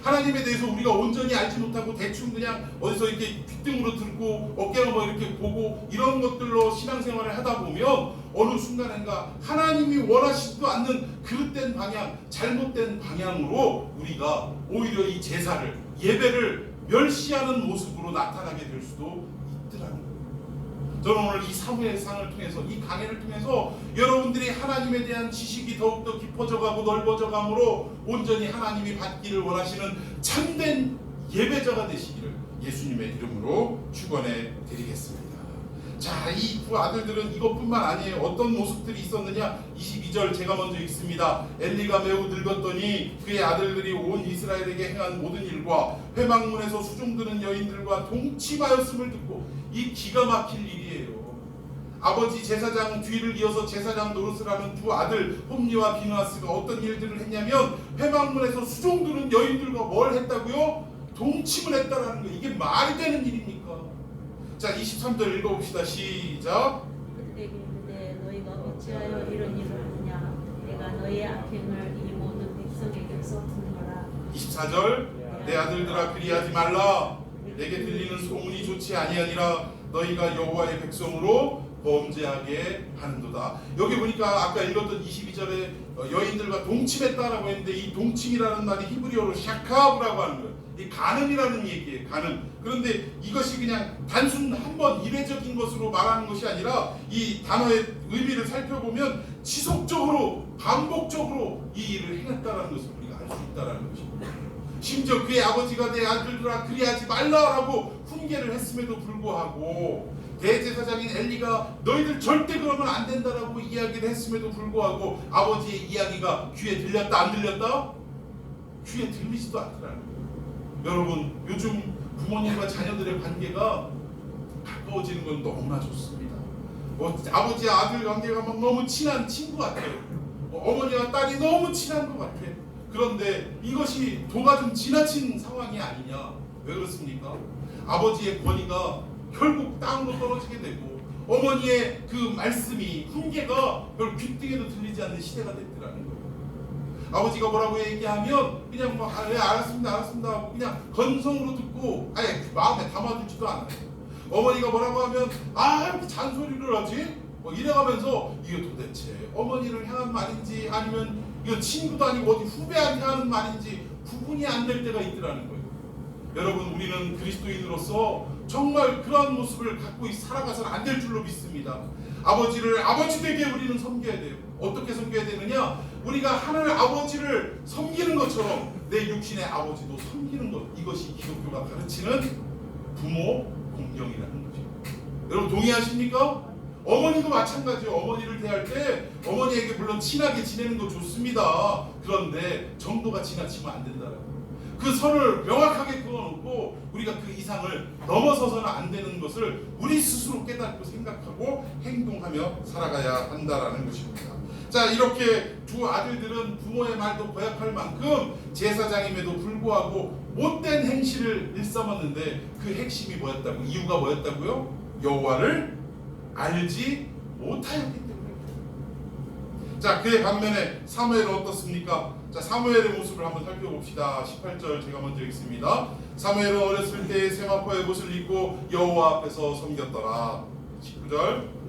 하나님에 대해서 우리가 온전히 알지 못하고 대충 그냥 어디서 이렇게 귓등으로 듣고 어깨로 뭐 이렇게 보고 이런 것들로 신앙생활을 하다 보면 어느 순간인가 하나님이 원하시지도 않는 그릇된 방향, 잘못된 방향으로 우리가 오히려 이 제사를, 예배를 멸시하는 모습으로 나타나게 될 수도 있더라는 거예요. 저는 오늘 이 사무엘상을 통해서, 이 강해를 통해서 여러분들이 하나님에 대한 지식이 더욱더 깊어져 가고 넓어져 가므로 온전히 하나님이 받기를 원하시는 참된 예배자가 되시기를 예수님의 이름으로 축원해 드리겠습니다. 자, 이 두 아들들은 이것뿐만 아니에요. 어떤 모습들이 있었느냐? 22절 제가 먼저 읽습니다. 엘리가 매우 늙었더니 그의 아들들이 온 이스라엘에게 행한 모든 일과 회막문에서 수종드는 여인들과 동침하였음을 듣고, 이 기가 막힐 일이에요. 아버지 제사장 뒤를 이어서 제사장 노릇을 하는 두 아들 홈리와 비느하스가 어떤 일들을 했냐면 회막문에서 수종드는 여인들과 뭘 했다고요? 동침을 했다라는 거예요. 이게 말이 되는 일입니까? 자, 23절 읽어봅시다. 시작. 그때 이르되 너희가 어찌하여 이런 일을 하느냐? 내가 너희의 악행을 이 모든 백성에게서 듣노라. 24절 내 아들들아 그리하지 말라. 내게 들리는 소문이 좋지 아니하니라. 너희가 여호와의 백성으로 범죄하게 하는도다. 여기 보니까 아까 읽었던 22절에 여인들과 동침했다라고 했는데 이 동침이라는 말이 히브리어로 샤카브라고 하는 거예요. 이 가늠이라는 얘기예요. 가늠. 그런데 이것이 그냥 단순 한번 일회적인 것으로 말하는 것이 아니라 이 단어의 의미를 살펴보면 지속적으로 반복적으로 이 일을 행했다라는 것을 우리가 알 수 있다라는 것입니다. 심지어 그의 아버지가 내 아들들아 그리하지 말라라고 훈계를 했음에도 불구하고 대제사장인 엘리가 너희들 절대 그러면 안 된다라고 이야기를 했음에도 불구하고 아버지의 이야기가 귀에 들렸다 안 들렸다? 귀에 들리지도 않더라는 거예요. 여러분, 요즘 부모님과 자녀들의 관계가 가까워지는 건 너무나 좋습니다. 아버지와 아들 관계가 막 너무 친한 친구 같아요. 어머니와 딸이 너무 친한 것 같아. 그런데 이것이 도가 좀 지나친 상황이 아니냐? 왜 그렇습니까? 아버지의 권위가 결국 땅으로 떨어지게 되고 어머니의 그 말씀이 훈계가 결국 귓등에도 들리지 않는 시대가 됐더라는 거예요. 아버지가 뭐라고 얘기하면 그냥 뭐 네, 알았습니다 하고 그냥 건성으로 듣고 아예 마음에 담아두지도 않아요. 어머니가 뭐라고 하면 이렇게 잔소리를 하지? 뭐 이래가면서 이게 도대체 어머니를 향한 말인지 아니면 이거 친구도 아니고 어디 후배한테 하는 말인지 구분이 안 될 때가 있더라는 거예요. 여러분, 우리는 그리스도인으로서 정말 그러한 모습을 갖고 살아가서는 안 될 줄로 믿습니다. 아버지를 아버지 되게 우리는 섬겨야 돼요. 어떻게 섬겨야 되느냐? 우리가 하늘 아버지를 섬기는 것처럼 내 육신의 아버지도 섬기는 것, 이것이 기독교가 가르치는 부모 공경이라는 거죠. 여러분 동의하십니까? 어머니도 마찬가지예요. 어머니를 대할 때 어머니에게 물론 친하게 지내는 거 좋습니다. 그런데 정도가 지나치면 안 된다는 거예요. 그 선을 명확하게 그어놓고 우리가 그 이상을 넘어서서는 안 되는 것을 우리 스스로 깨닫고 생각하고 행동하며 살아가야 한다라는 것입니다. 자, 이렇게 두 아들들은 부모의 말도 거역할 만큼 제사장임에도 불구하고 못된 행실을 일삼았는데 그 핵심이 뭐였다고? 이유가 뭐였다고요? 여호와를 알지 못하였기 때문에. 자, 그의 반면에 사무엘은 어떻습니까? 자, 사무엘의 모습을 한번 살펴봅시다. 18절 제가 먼저 읽습니다. 사무엘은 어렸을 때 세마포의 옷을 입고 여호와 앞에서 섬겼더라. 19절.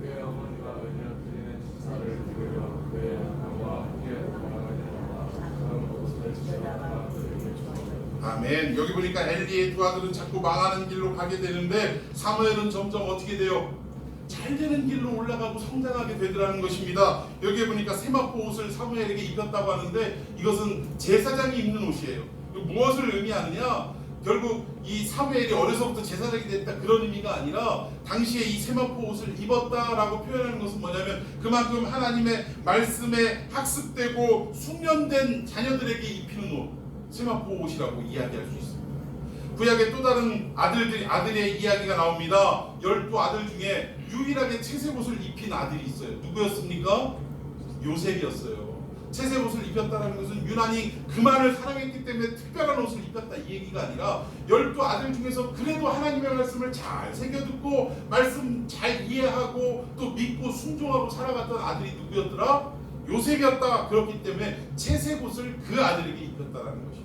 그의 어머니가 은혜를 드리는 제사를 드리려 그의 여호와 함께 나아가려다가 그런 옷을 지어다가 그에게 주었다. 아멘. 여기 보니까 엘리의 두 아들은 자꾸 망하는 길로 가게 되는데 사무엘은 점점 어떻게 돼요? 잘 되는 길로 올라가고 성장하게 되더라는 것입니다. 여기에 보니까 세마포 옷을 사무엘에게 입혔다고 하는데 이것은 제사장이 입는 옷이에요. 무엇을 의미하느냐? 결국 이 사무엘이 어려서부터 제사장이 됐다 그런 의미가 아니라 당시에 이 세마포 옷을 입었다라고 표현하는 것은 뭐냐면 그만큼 하나님의 말씀에 학습되고 숙련된 자녀들에게 입히는 옷, 세마포 옷이라고 이야기할 수 있습니다. 구약의 또 다른 아들의 이야기가 나옵니다. 12아들 중에 유일하게 채색 옷을 입힌 아들이 있어요. 누구였습니까? 요셉이었어요. 채색 옷을 입혔다는 것은 유난히 그만을 사랑했기 때문에 특별한 옷을 입혔다 이 얘기가 아니라 12아들 중에서 그래도 하나님의 말씀을 잘 새겨듣고 말씀 잘 이해하고 또 믿고 순종하고 살아갔던 아들이 누구였더라? 요셉이었다. 그렇기 때문에 채색 옷을 그 아들에게 입혔다는 것입니다.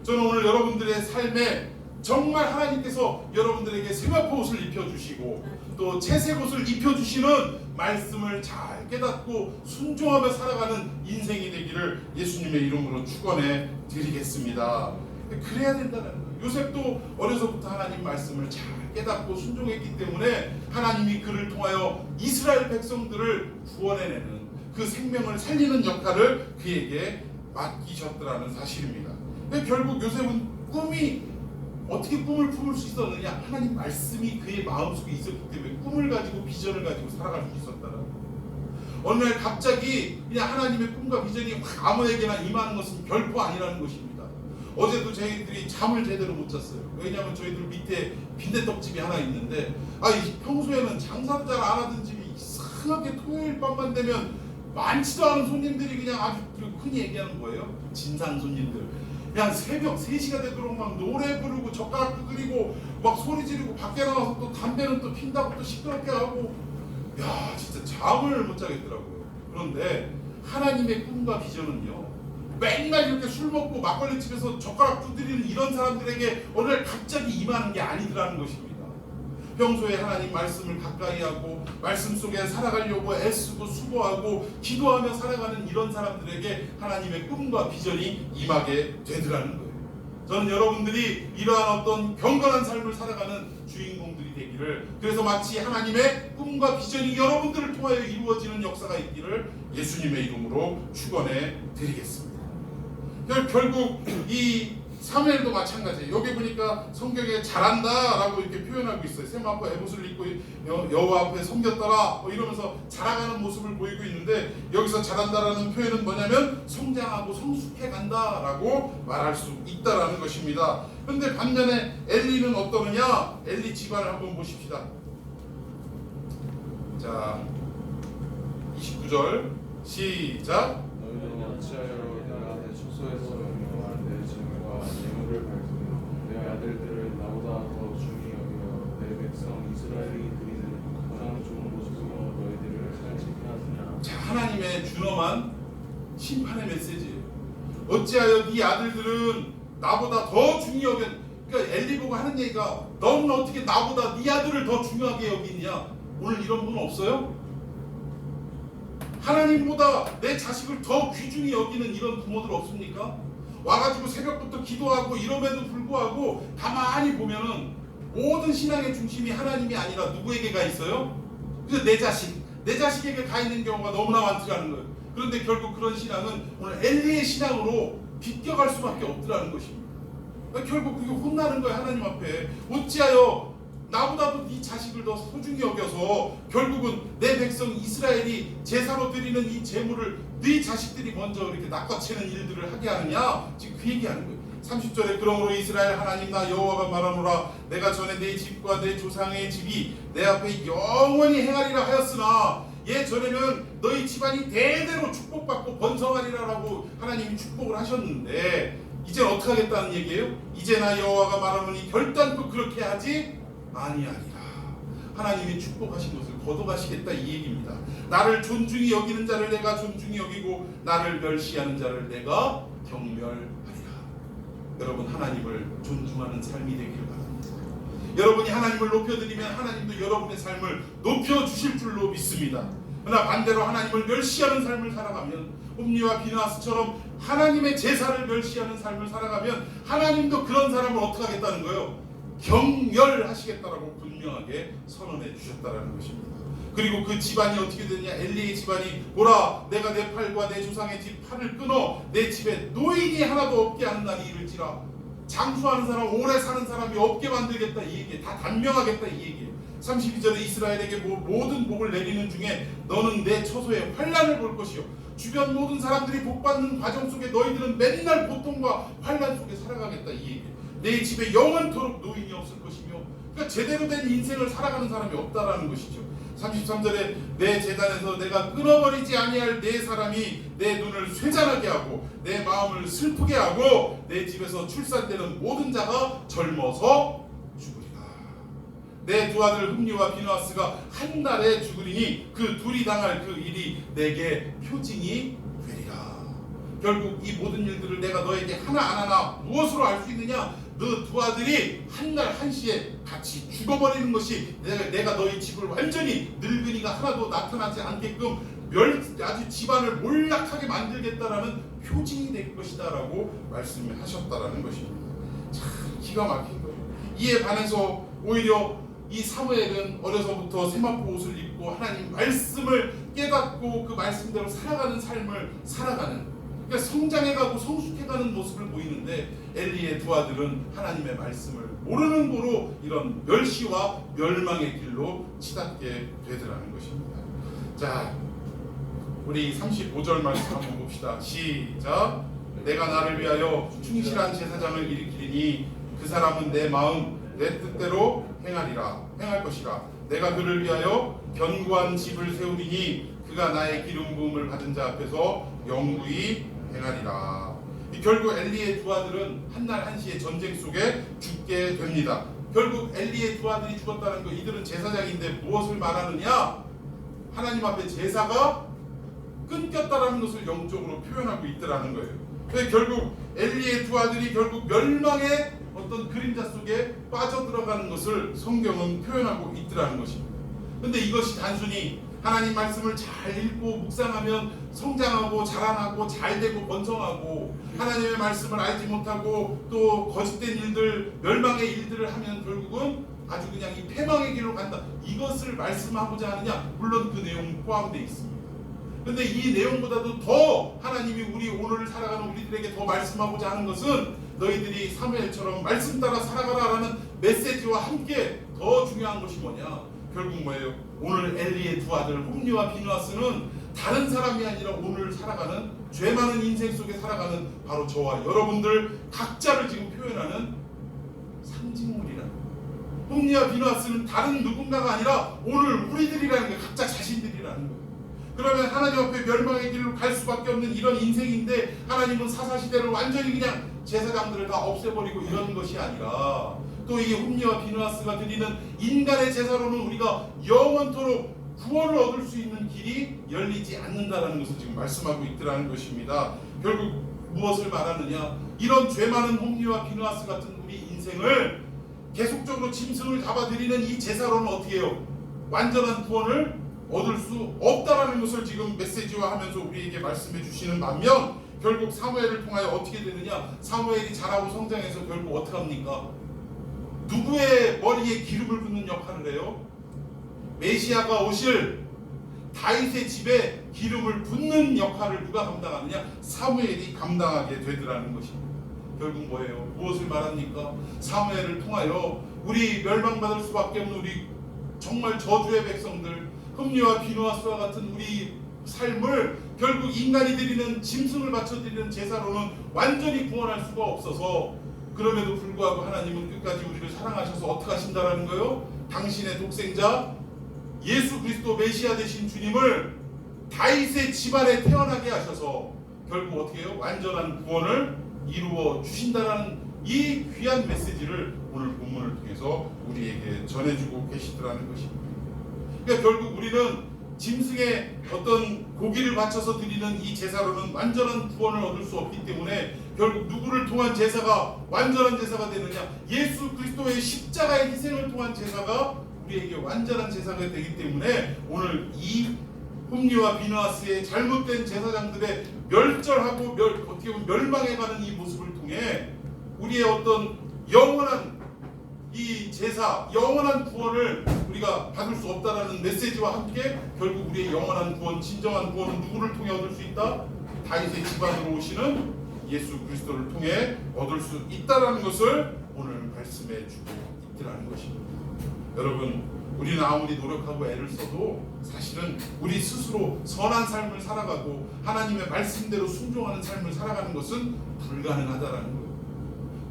저는 오늘 여러분들의 삶에 정말 하나님께서 여러분들에게 세마포 옷을 입혀주시고 또 채색 옷을 입혀주시는 말씀을 잘 깨닫고 순종하며 살아가는 인생이 되기를 예수님의 이름으로 축원해 드리겠습니다. 그래야 된다는 거예요. 요셉도 어려서부터 하나님 말씀을 잘 깨닫고 순종했기 때문에 하나님이 그를 통하여 이스라엘 백성들을 구원해내는 그 생명을 살리는 역할을 그에게 맡기셨더라는 사실입니다. 결국 요셉은 어떻게 꿈을 품을 수 있었느냐? 하나님 말씀이 그의 마음속에 있었기 때문에 꿈을 가지고 비전을 가지고 살아갈 수 있었다는 거예요. 어느 날 갑자기 그냥 하나님의 꿈과 비전이 확 아무에게나 임하는 것은 결코 아니라는 것입니다. 어제도 저희들이 잠을 제대로 못 잤어요. 왜냐하면 저희들 밑에 빈대떡집이 하나 있는데 평소에는 장사도 잘 안 하던 집이 이상하게 토요일 밤만 되면 많지도 않은 손님들이 그냥 아주 흔히 얘기하는 거예요. 진상 손님들. 그냥 새벽 3시가 되도록 막 노래 부르고 젓가락도 끓이고 막 소리 지르고 밖에 나가서 또 담배는 또 핀다고 또 시끄럽게 하고 야 진짜 잠을 못 자겠더라고요. 그런데 하나님의 꿈과 비전은요 맨날 이렇게 술 먹고 막걸리집에서 젓가락 두드리는 이런 사람들에게 오늘 갑자기 임하는 게 아니더라는 것입니다. 평소에 하나님 말씀을 가까이 하고 말씀 속에 살아가려고 애쓰고 수고하고 기도하며 살아가는 이런 사람들에게 하나님의 꿈과 비전이 임하게 되더라는 거예요. 저는 여러분들이 이러한 어떤 경건한 삶을 살아가는 주인공들이 되기를, 그래서 마치 하나님의 꿈과 비전이 여러분들을 통하여 이루어지는 역사가 있기를 예수님의 이름으로 축원해 드리겠습니다. 결국 이 사무엘도 마찬가지예요. 여기 보니까 성경에 잘한다 라고 이렇게 표현하고 있어요. 세마포 에봇을 입고 여호와 앞에 섬겼더라 이러면서 자라가는 모습을 보이고 있는데, 여기서 잘한다라는 표현은 뭐냐면 성장하고 성숙해 간다 라고 말할 수 있다라는 것입니다. 그런데 반면에 엘리는 어떠느냐? 엘리 집안을 한번 보십시다. 자 29절 시작. 너희는 어찌하여 내가 내 초소 성소에서 명령한 내 증거와 예물을 밝히며 내 아들들을 나보다 더 중히 여기며 내 백성 이스라엘이 드리는 가장 좋은 모습으로 너희들을 살찌게 하느냐. 자, 하나님의 준엄한 심판의 메시지예요. 어찌하여 네 아들들은 나보다 더 중히 여겨. 그러니까 엘리 보고 하는 얘기가 너는 어떻게 나보다 네 아들을 더 중요하게 여기냐. 오늘 이런 분 없어요? 하나님보다 내 자식을 더 귀중히 여기는 이런 부모들 없습니까? 와가지고 새벽부터 기도하고 이럼에도 불구하고 가만히 보면은 모든 신앙의 중심이 하나님이 아니라 누구에게 가 있어요? 그래서 내 자식에게 가 있는 경우가 너무나 많더라는 거예요. 그런데 결국 그런 신앙은 오늘 엘리의 신앙으로 비껴갈 수밖에 없더라는 것입니다. 그러니까 결국 그게 혼나는 거예요. 하나님 앞에. 어찌하여 나보다도 네 자식을 더 소중히 여겨서 결국은 내 백성 이스라엘이 제사로 드리는 이 제물을 네 자식들이 먼저 이렇게 낚아채는 일들을 하게 하느냐. 지금 그 얘기하는 거예요. 30절에 그러므로 이스라엘 하나님 나 여호와가 말하노라 내가 전에 내 집과 내 조상의 집이 내 앞에 영원히 행하리라 하였으나 예전에는 너희 집안이 대대로 축복받고 번성하리라라고 하나님이 축복을 하셨는데 이제 어떻게 하겠다는 얘기예요? 이제 나 여호와가 말하노니 결단코 그렇게 하지 아니하리라. 하나님이 축복하신 것을 거둬가시겠다 이 얘기입니다. 나를 존중히 여기는 자를 내가 존중히 여기고 나를 멸시하는 자를 내가 경멸하리라. 여러분 하나님을 존중하는 삶이 되기를 바랍니다. 여러분이 하나님을 높여드리면 하나님도 여러분의 삶을 높여주실 줄로 믿습니다. 그러나 반대로 하나님을 멸시하는 삶을 살아가면 홈리와 비느하스처럼 하나님의 제사를 멸시하는 삶을 살아가면 하나님도 그런 사람을 어떻게 하겠다는 거예요? 경멸하시겠다라고 분명하게 선언해 주셨다라는 것입니다. 그리고 그 집안이 어떻게 되느냐. 엘리의 집안이 보라 내가 내 팔과 내 조상의 집 팔을 끊어 내 집에 노인이 하나도 없게 하는 날이 이를지라. 장수하는 사람 오래 사는 사람이 없게 만들겠다 이 얘기예요. 다 단명하겠다 이 얘기예요. 32절에 이스라엘에게 모든 복을 내리는 중에 너는 내 처소에 환난을 볼 것이요 주변 모든 사람들이 복받는 과정 속에 너희들은 맨날 고통과 환난 속에 살아가겠다 이 얘기예요. 내 집에 영원토록 노인이 없을 것이며 그러니까 제대로 된 인생을 살아가는 사람이 없다라는 것이죠. 33절에 내 제단에서 내가 끊어버리지 아니할 네 사람이 내 눈을 쇠잔하게 하고 내 마음을 슬프게 하고 내 집에서 출산되는 모든 자가 젊어서 죽으리라. 내 두 아들 흠리와 비느하스가 한 날에 죽으리니 그 둘이 당할 그 일이 내게 표징이 되리라. 결국 이 모든 일들을 내가 너에게 하나하나 무엇으로 알 수 있느냐. 너 두 아들이 한 날 한시에 같이 죽어버리는 것이 내가 너희 집을 완전히 늙은이가 하나도 나타나지 않게끔 아주 집안을 몰락하게 만들겠다라는 표징이 될 것이다 라고 말씀하셨다라는 것입니다. 참 기가 막힌 거예요. 이에 반해서 오히려 이 사무엘은 어려서부터 세마포 옷을 입고 하나님 말씀을 깨닫고 그 말씀대로 살아가는 삶을 살아가는, 그러니까 성장해가고 성숙해가는 모습을 보이는데 엘리의 두 아들은 하나님의 말씀을 모르는 고로 이런 멸시와 멸망의 길로 치닫게 되더라는 것입니다. 자, 우리 35절 말씀 한번 봅시다. 시작. 내가 나를 위하여 충실한 제사장을 일으키리니 그 사람은 내 마음 내 뜻대로 행할 것이라. 내가 그를 위하여 견고한 집을 세우리니 그가 나의 기름 부음을 받은 자 앞에서 영구히 행하리라. 결국 엘리의 두 아들은 한날 한시의 전쟁 속에 죽게 됩니다. 결국 엘리의 두 아들이 죽었다는 거, 이들은 제사장인데 무엇을 말하느냐? 하나님 앞에 제사가 끊겼다라는 것을 영적으로 표현하고 있더라는 거예요. 그래서 결국 엘리의 두 아들이 결국 멸망의 어떤 그림자 속에 빠져들어가는 것을 성경은 표현하고 있더라는 것입니다. 그런데 이것이 단순히 하나님 말씀을 잘 읽고 묵상하면 성장하고 자라나고 잘되고 번성하고, 하나님의 말씀을 알지 못하고 또 거짓된 일들, 멸망의 일들을 하면 결국은 아주 그냥 이 패망의 길로 간다, 이것을 말씀하고자 하느냐? 물론 그 내용은 포함되어 있습니다. 그런데 이 내용보다도 더 하나님이 우리 오늘 살아가는 우리들에게 더 말씀하고자 하는 것은 너희들이 사무엘처럼 말씀 따라 살아가라라는 메시지와 함께 더 중요한 것이 뭐냐? 결국 뭐예요? 오늘 엘리의 두 아들 홈리와 비느하스는 다른 사람이 아니라 오늘 살아가는 죄 많은 인생 속에 살아가는 바로 저와 여러분들 각자를 지금 표현하는 상징물이라는 거예요. 홈리와 비느하스는 다른 누군가가 아니라 오늘 우리들이라는 거예요. 각자 자신들이라는 거예요. 그러면 하나님 앞에 멸망의 길로 갈 수밖에 없는 이런 인생인데 하나님은 사사시대를 완전히 그냥 제사장들을 다 없애버리고 이런 것이 아니라 또 이 홈리와 비느하스가 드리는 인간의 제사로는 우리가 영원토록 구원을 얻을 수 있는 길이 열리지 않는다라는 것을 지금 말씀하고 있더라는 것입니다. 결국 무엇을 말하느냐? 이런 죄 많은 홈리와 비느하스 같은 우리 인생을 계속적으로 짐승을 잡아들이는 이 제사로는 어떻게 해요? 완전한 구원을 얻을 수 없다라는 것을 지금 메시지화하면서 우리에게 말씀해 주시는 반면 결국 사무엘을 통하여 어떻게 되느냐? 사무엘이 자라고 성장해서 결국 어떻게 합니까? 누구의 머리에 기름을 붓는 역할을 해요? 메시아가 오실 다윗의 집에 기름을 붓는 역할을 누가 감당하느냐? 사무엘이 감당하게 되더라는 것입니다. 결국 뭐예요? 무엇을 말합니까? 사무엘을 통하여 우리 멸망받을 수밖에 없는 우리 정말 저주의 백성들, 흠리와 비느하스와 같은 우리 삶을 결국 인간이 드리는 짐승을 바쳐드리는 제사로는 완전히 구원할 수가 없어서 그럼에도 불구하고 하나님은 끝까지 우리를 사랑하셔서 어떻게 하신다라는 거예요? 당신의 독생자 예수 그리스도 메시아 되신 주님을 다윗의 집안에 태어나게 하셔서 결국 어떻게 해요? 완전한 구원을 이루어 주신다라는 이 귀한 메시지를 오늘 본문을 통해서 우리에게 전해주고 계시더라는 것입니다. 그러니까 결국 우리는 짐승의 어떤 고기를 바쳐서 드리는 이 제사로는 완전한 구원을 얻을 수 없기 때문에 결국 누구를 통한 제사가 완전한 제사가 되느냐? 예수 그리스도의 십자가의 희생을 통한 제사가 우리에게 완전한 제사가 되기 때문에 오늘 이 홈리와 비느하스의 잘못된 제사장들의 멸절하고 어떻게 보면 멸망해가는 이 모습을 통해 우리의 어떤 영원한 이 제사, 영원한 구원을 우리가 받을 수 없다라는 메시지와 함께 결국 우리의 영원한 구원, 진정한 구원은 누구를 통해 얻을 수 있다? 다윗의 집안으로 오시는 예수 그리스도를 통해 얻을 수 있다라는 것을 오늘 말씀해 주고 있더라는 것입니다. 여러분, 우리는 아무리 노력하고 애를 써도 사실은 우리 스스로 선한 삶을 살아가고 하나님의 말씀대로 순종하는 삶을 살아가는 것은 불가능하다라는 거예요.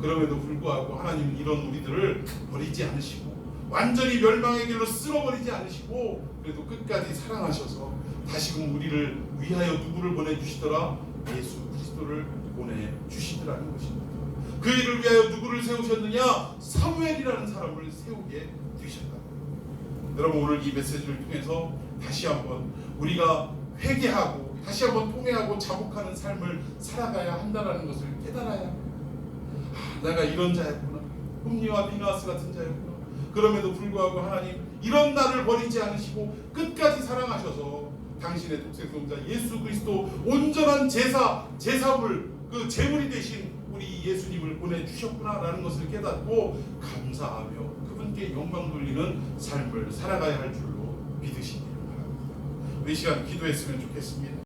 그럼에도 불구하고 하나님은 이런 우리들을 버리지 않으시고 완전히 멸망의 길로 쓸어버리지 않으시고 그래도 끝까지 사랑하셔서 다시금 우리를 위하여 누구를 보내주시더라? 예수 그리스도를 보내주시더라는 것입니다. 그 일을 위하여 누구를 세우셨느냐? 사무엘이라는 사람을 세우게 되셨다. 여러분, 오늘 이 메시지를 통해서 다시 한번 우리가 회개하고 다시 한번 통회하고 자복하는 삶을 살아가야 한다는 것을 깨달아야 합니다. 내가 이런 자였구나. 홈리와 비느하스 같은 자였구나. 그럼에도 불구하고 하나님 이런 나를 버리지 않으시고 끝까지 사랑하셔서 당신의 독생자 예수 그리스도 온전한 제사물 그 제물이 되신 우리 예수님을 보내주셨구나라는 것을 깨닫고 감사하며 그분께 영광 돌리는 삶을 살아가야 할 줄로 믿으시기를 바랍니다. 우리 시간 기도했으면 좋겠습니다.